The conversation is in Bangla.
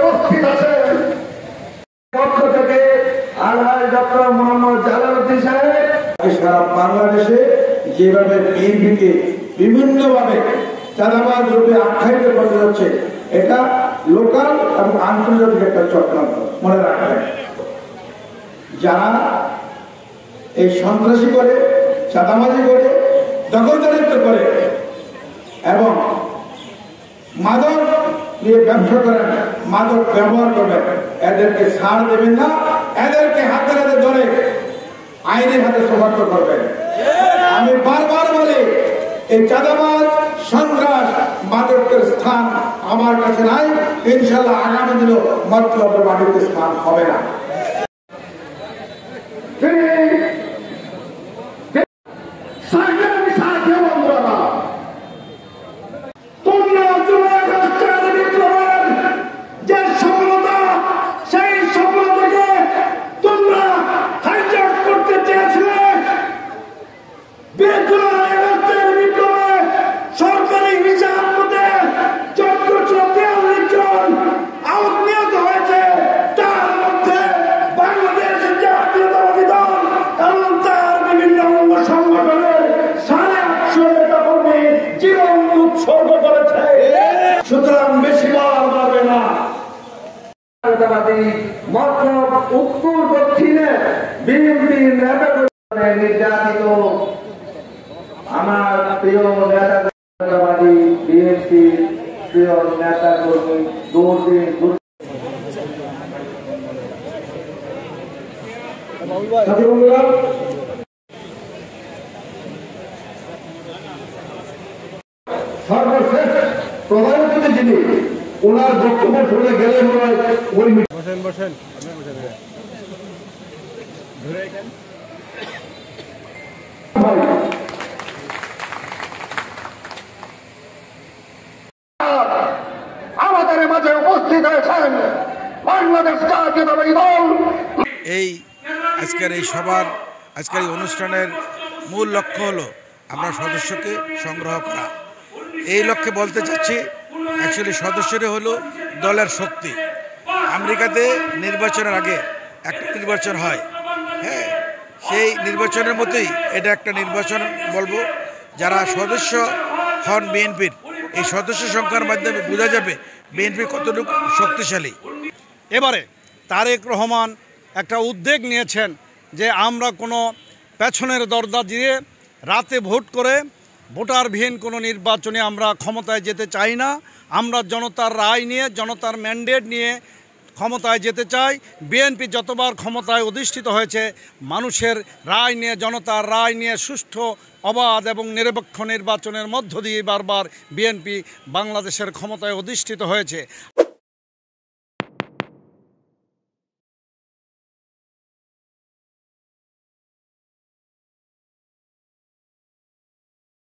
উপস্থিত আছেন পক্ষ থেকে আলহাজ ডক্টর মোহাম্মদ জালালউদ্দিন সাহেব। সারা বাংলাদেশে যেভাবে বিএনপিকে বিভিন্নভাবে চাঁদাবাজ রূপে আখ্যায়িত করতে যাচ্ছে, এটা লোকাল এবং আন্তর্জাতিক একটা চক্রান্ত। মনে রাখবেন, যারা এই সন্ত্রাসী করে, চাঁদাবাজি করে, দখলদারিত্ব করে এবং মাদক নিয়ে ব্যবসা করেন, মাদক ব্যবহার করবেন, এদেরকে ছাড় দেবেন না, এদেরকে হাতে হাতে ধরে আইনের হাতে সোপর্দ করবেন। আমি বারবার বলি, এই চাঁদাবাজ, সন্ত্রাস, মাদকের স্থান আমার কাছে নাই। ইনশাল্লাহ আগামী দিনেও মতলবের মাটিতে স্থান হবে না। সুতরাং বেশি পারবে না। মতলব উত্তর দক্ষিণে বিএনপির নেতা নির্যাতিত আমার প্রিয় নেতাবাদী বিএনপির প্রিয় নেতা কর্মী দূরদিন সর্বশেষ প্রধানমন্ত্রী যিনি, ওনার বক্তব্য শুনে গেলে মনে হয় ওই বসেন আমাদের মাঝে উপস্থিত হয়েছেন বাংলাদেশ জাতীয়তাবাদী দল। এই আজকের এই সভার, আজকের এই অনুষ্ঠানের মূল লক্ষ্য হলো আমরা সদস্যকে সংগ্রহ করা। এই লক্ষ্যে বলতে চাচ্ছি, অ্যাকচুয়ালি সদস্যরা হলো দলের শক্তি। আমেরিকাতে নির্বাচনের আগে একটা নির্বাচন হয়, হ্যাঁ, সেই নির্বাচনের মতোই এটা একটা নির্বাচন বলবো। যারা সদস্য হন বিএনপির, এই সদস্য সংখ্যার মাধ্যমে বোঝা যাবে বিএনপি কতটুকু শক্তিশালী। এবারে তারেক রহমান একটা উদ্যোগ নিয়েছেন যে আমরা কোনো পেছনের দরজা দিয়ে রাতে ভোট করে ভোটারবিহীন কোনো নির্বাচনে আমরা ক্ষমতায় যেতে চাই না। আমরা জনতার রায় নিয়ে, জনতার ম্যান্ডেট নিয়ে ক্ষমতায় যেতে চাই। বিএনপি যতবার ক্ষমতায় অধিষ্ঠিত হয়েছে মানুষের রায় নিয়ে, জনতার রায় নিয়ে সুষ্ঠু, অবাধ এবং নিরপেক্ষ নির্বাচনের মধ্য দিয়ে বারবার বিএনপি বাংলাদেশের ক্ষমতায় অধিষ্ঠিত হয়েছে।